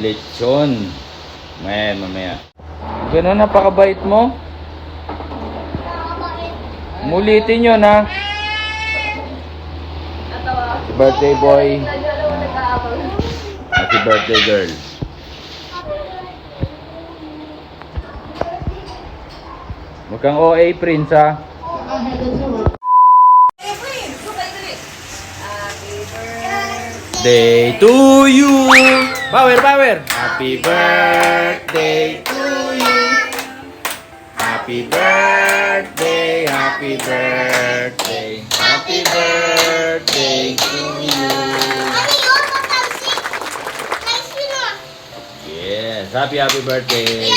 lechon. Mamaya. Ganun, napakabait mo. Mulitin yun, ha? Birthday boy. Happy birthday, girl. Huwag kang OA, Prince, ha? Day to you. Power. Happy birthday to you. Happy birthday to you. Yes, happy birthday.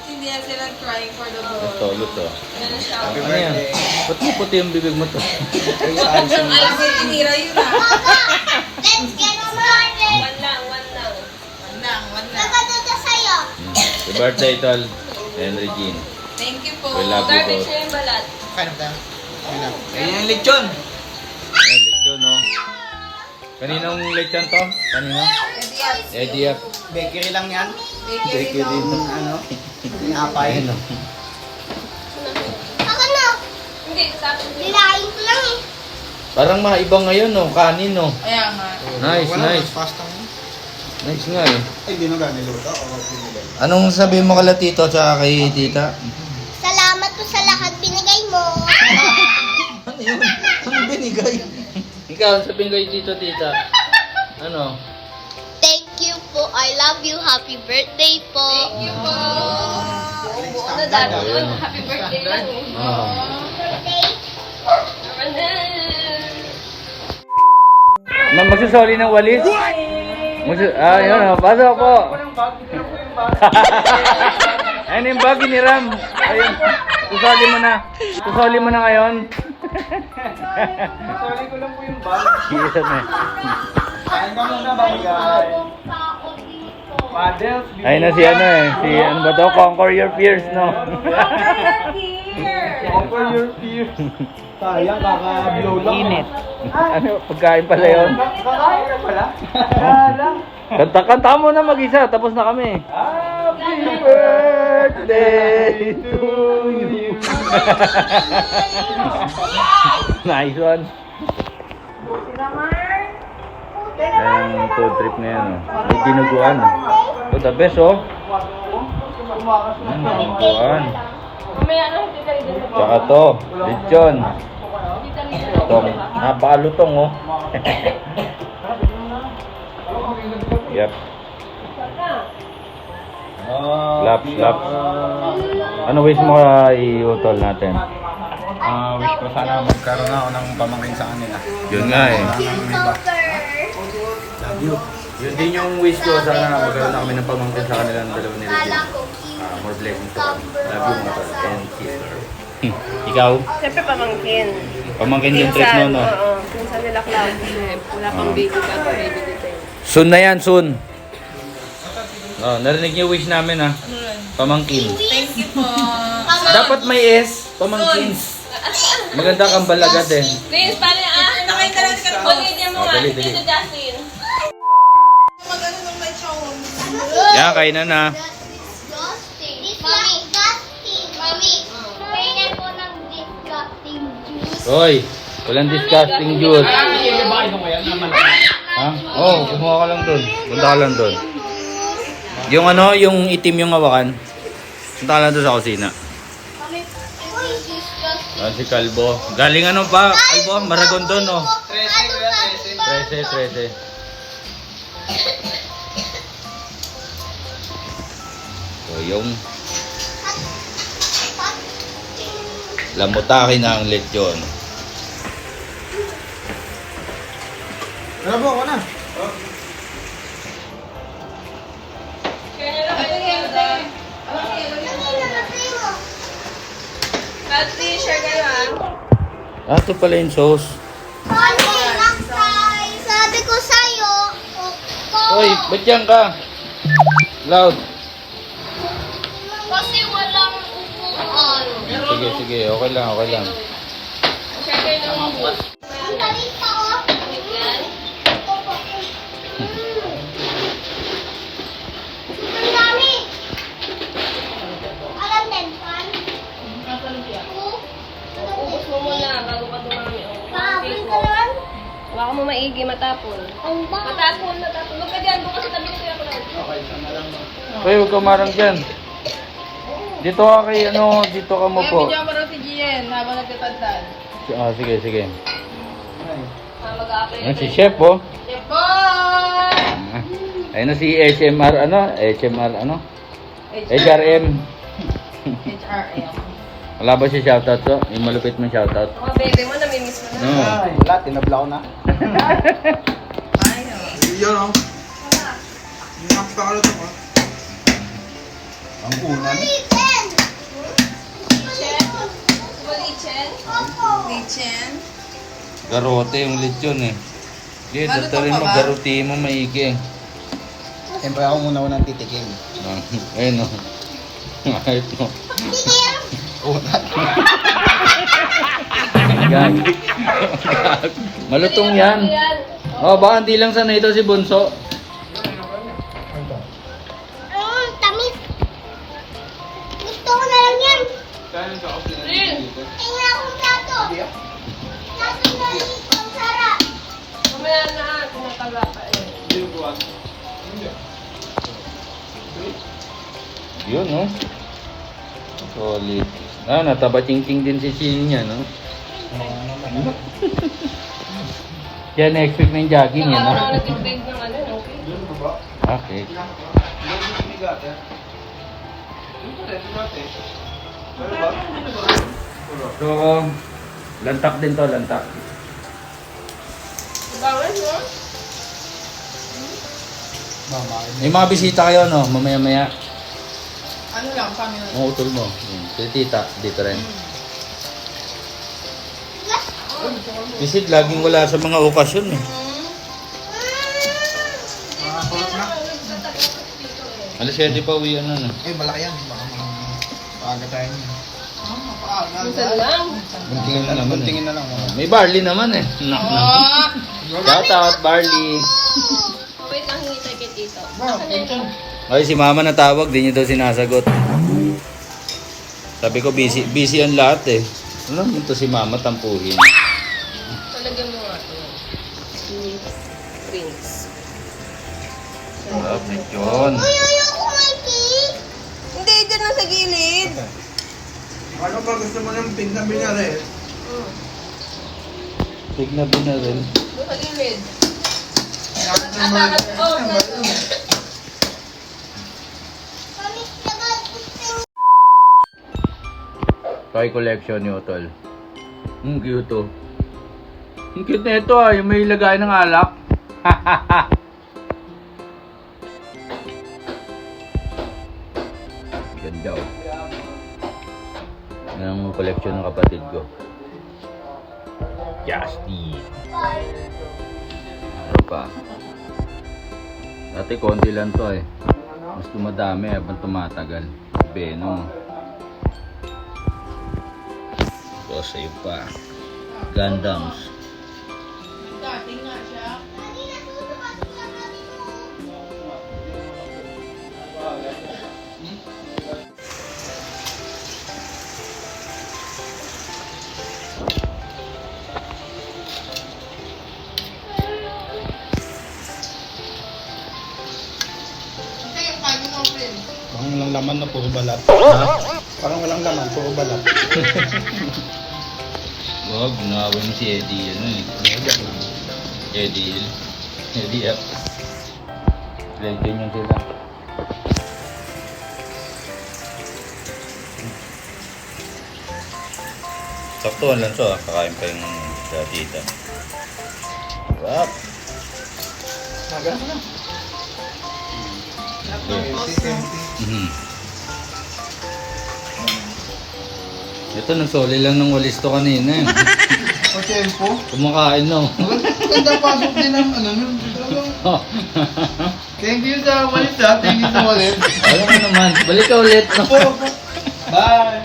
Hindi na sila trying for the goal. Luto. Happy Ano yan? Ba't mo puti yung bibig mo to? Ay, tinira yun ah. Let's get started. One lang. Nagkatuto sa'yo. Happy birthday, Tol. Henry Jean. Thank you po. We love you Garbage both. na yung balat. Kain tayo. Ayan yung lechon. Ayan, lechon, no? Kaninong lechon to? Kanino? Eddie F. Bakery lang yan. Bakery din. Ano? Yung apay. Ayun, no? Ako na. Hindi, sabi niya. Nilain ko lang eh. Parang maiba ngayon, no? Kanin, no? Ayan nga. Nice. Pasta mo. Nice nga, eh. Ay, di na gano'n niluto. O, pinilay. Anong sabihin mo kala tito tsaka kay tita? Salamat po sa lahat binigay mo. Ano yun? Ano binigay? Ikaw, sabihin kay tito, tita. Ano? Thank you po. I love you. Happy birthday po. Thank you po. Buo na dati. Happy birthday lang eh. Birthday. Magsusoli ng walis? Yun, oh. Pasok po. Ayun yung bag ni Ram. Ayun. Susoli mo na ngayon. Sorry ko lang po yung bag. Yes, na. Kain ka muna, bagay. Paddles. Ayun na si ano ba to? Conquer your fears, no? Conquer your fears. Sayang, kaka-blow lang. Init. Ano, pagkain pala yun? Kakain na pala. Kanta mo na mag-isa, tapos na kami. Happy birthday to you. Nice one. Yung food trip na yan, oh. May dinuguan, oh. Oh, the best, oh. Dinuguan. Mamaya na, hindi ka rin din. Tsaka to, lechon. Itong, napaalutong, oh. Yep. Laps. Ano wish mo iutol natin? Wish ko sana magkaroon ako ng pamangkin sa kanila. Yun nga, eh. Love you. Yun din yung wish ko, sana magkaroon na kami ng pamangkin sa kanila ng dalawa ni Regina. More blessings to kami. Love you, mga tol. And sister. Ikaw? Siyempre pamangkin. Pamangkin yung trip mo, no? Oo. Pinsan nila Cloud. Wala pang baby ka pa, baby dito. Soon na yan, soon. Oh, narinig niyo wish namin, ha? Pamangkin. Thank you po. Dapat may S, pamangkin. Maganda kang balagad, eh. Vince, paano ah? Nakain ka lang ka rin. Huwag niya mo nga. Dali. Dito, Justin. Mag-ano nung may show. Yan, kainan na. Mami, kainan po ng disgusting juice. Hoy, walang disgusting juice. Ha? Oh, kumuha ka lang dun. Punta ka lang dun. Yung ano, yung itim yung hawakan. Punta ka lang dun sa kusina. Uy, disgusting. Ah, si Kalbo. Galing ano pa? Kalbo, Maragon doon, no? 13. So, yung lamutakin na ang lechon. Bravo, ako na. Pati, share kayo ah. Ah, ito pala yung sauce. Sabi ko sa'yo, Hoy, ba't yan ka? Loud. kasi walang upuan. Sige, okay lang. Share kayo ng mga Ang galing pa, oh. Ang dami! Alam din, pan? Ubus mo muna bago pa dumami. Pahabol ka naman? Baka mo maigi, matapon. Ang dami. Matapon. Huwag ka dyan, bukas sa tabi ni Kuya Kulay. Uy, huwag ka marang dyan. Dito ka kay ano, dito ka mo po. Bigyan mo rin si Gian habang nagtatandaan. Sige, sige. Mag-a-apply Ayan si Chef, oh. Chef boy! Ayun na si HMR, ano? HMR, ano? HRM. HRM. Wala ba si shoutout to? Yung malupit mong shoutout. Mga bebe mo, namimiss mo na. No. Ay, wala, tinablaw na. Ay, no. Yun, oh. Yung napakaluto ko. Ang unan. Chicken! Lichen? Lichen? Lichen? Garote yung lechon eh. Sige, datarin mo, garote mo maigi. Siyempre ako muna-unang titikim. Ayun o. Ayun o. Unan. Yan. Malutong yan. Oh, baka hindi lang sana ito si Bunso. Tamis. Gusto ko na lang yan. Rin! Tingnan akong plato. Plato na ang sarap. Mamaya na, tinatala pa eh. Yun no. Solid. Ah, nataba ching-ching din si Chini niya, no? Kaya na-expect na yung jogging yan, no? Nakaraw nag-invade ng ano, okay? Okay. So, lantak din to, lantak. Bawal, no? May mga bisita kayo, no? Mamaya-maya. Ano lang, kami na. Mga utol mo. Kaya tita, dito rin. Visit, laging wala sa mga okasyon, eh. Makakulot na. Alas 7 pa uwi, ano, no? Eh, malaki yan. Baka maaga tayo niyan. Minsan lang. Buntingin na naman, Buntingin eh. na lang. oh. May barley naman, eh. Knock, knock. Shout out, barley. Oh, wait lang, hingi tayo kay Tito. Ay, si mama natawag, di niyo daw sinasagot. Sabi ko, busy ang lahat, eh. Ano, ito si mama tampuhin. Talagyan mo nga ito. Drinks. Sarap, lechon. Uy, ayoko may cake. Hindi, dyan lang sa gilid. Ano ba gusto mo ng pink na binare? Tig na binaril. Doon sa gilid. Tamis agad. Toy collection ni Utol. Cute to. Ang cute na ito ah, yung may lagay ng alak. Ganda oh. Yan ang collection ng kapatid ko. Justin. Ano pa? Dati konti lang to eh. Mas dumadami habang tumatagal. Venom. Tapos ayun pa. Gundams. Parang walang laman na puro balat. Parang walang laman, puro balat. Wag, nawawin mo si Eddie. Ano eh. Eddie. Eddie up. Legend yun sila. Saktuhan lang so ah. Kakain pa yung tita. Sarap. Maganda na. Mhm. Ito, nagsoli lang ng walis to kanina eh. O tempo. Kumakain no. Ganda pasok din ang ano nun. Thank you sa walit ha. Thank you sa walit. Ayaw mo naman. Balik ka ulit. No? Bye.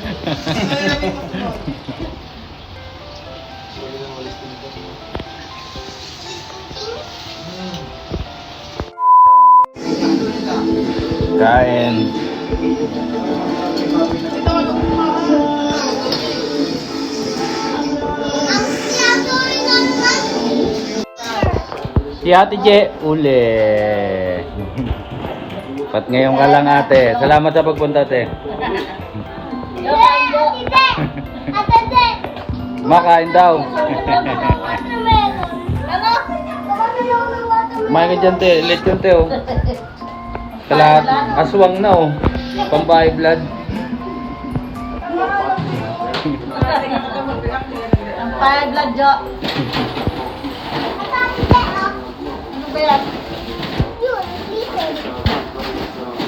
Kain. Si Ate Je, uli. Pat ngayon ka lang ate. Salamat sa pagpunta ate. Ate, Makain daw. Kumain ka dyan te. Late yun te oh. Kalat. Aswang na oh. Pambahay blood. Ang payag blood, Jo. Ano ba yan?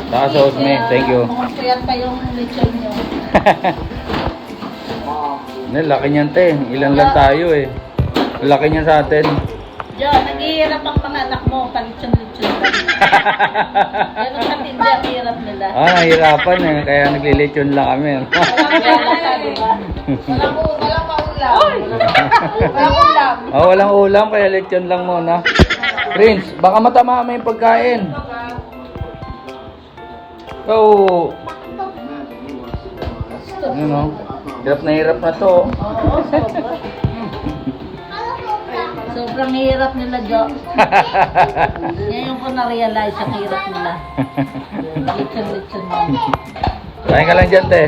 Saka sa Osme. Thank you. Puyat pa yung lechon niyo. Laki niyan te. Ilan lang tayo eh. Laki niya sa atin. Jo, naghihirap ang mga anak mo. Palitson-litson lang. Pero sa tindi, ang hirap nila. Nahirapan eh. Kaya naglilechon lang kami. Walang pera, di ba? Walang paulam. Walang ulam. Walang ulam kaya lechon lang muna. Prince, baka matama may pagkain. Oh. Ano no? Hirap na to. Oo, sobra. Sobrang hirap nila, Jo. Ngayon ko na-realize ang hirap nila. Lechon-lechon lang. Kain ka lang dyan, te.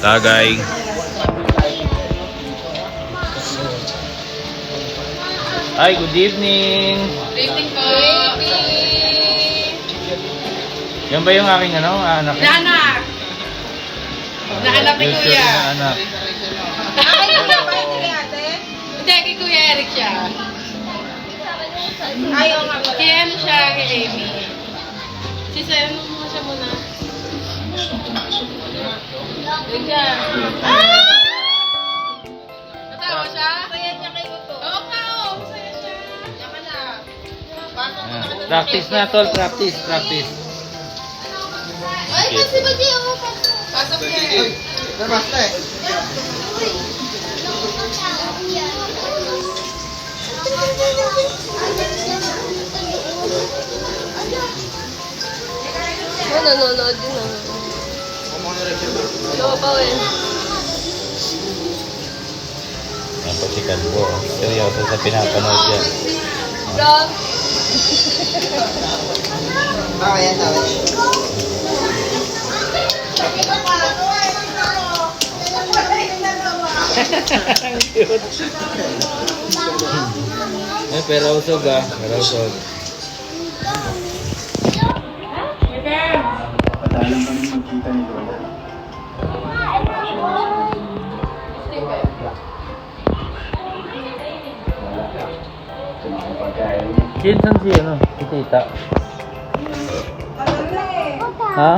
Tagay. Hi, good evening. Good evening po. Yan ba yung aking anak? Naanak. Naanak ni Future Kuya. na anak. Hindi, kay Kuya Eric siya. Ayaw nga. Kaya ano siya, kay Amy. Sisa, ano mo siya muna? Eric siya. Natawa siya? Masaya niya kay Uto. Oo nga, oo. Masaya siya. Yaman na. Practice na, tol. Practice. Ay, kasi ba di ako Pasok niya. nanonood din ako. Ano pa eh? Yan po si Kalbo. Seryoso sa pinapanood yan. Vlog. Pero usog ah. Pero usog. Padalang kami magkita ni Lola. Saan si ano? Si tita. Ha?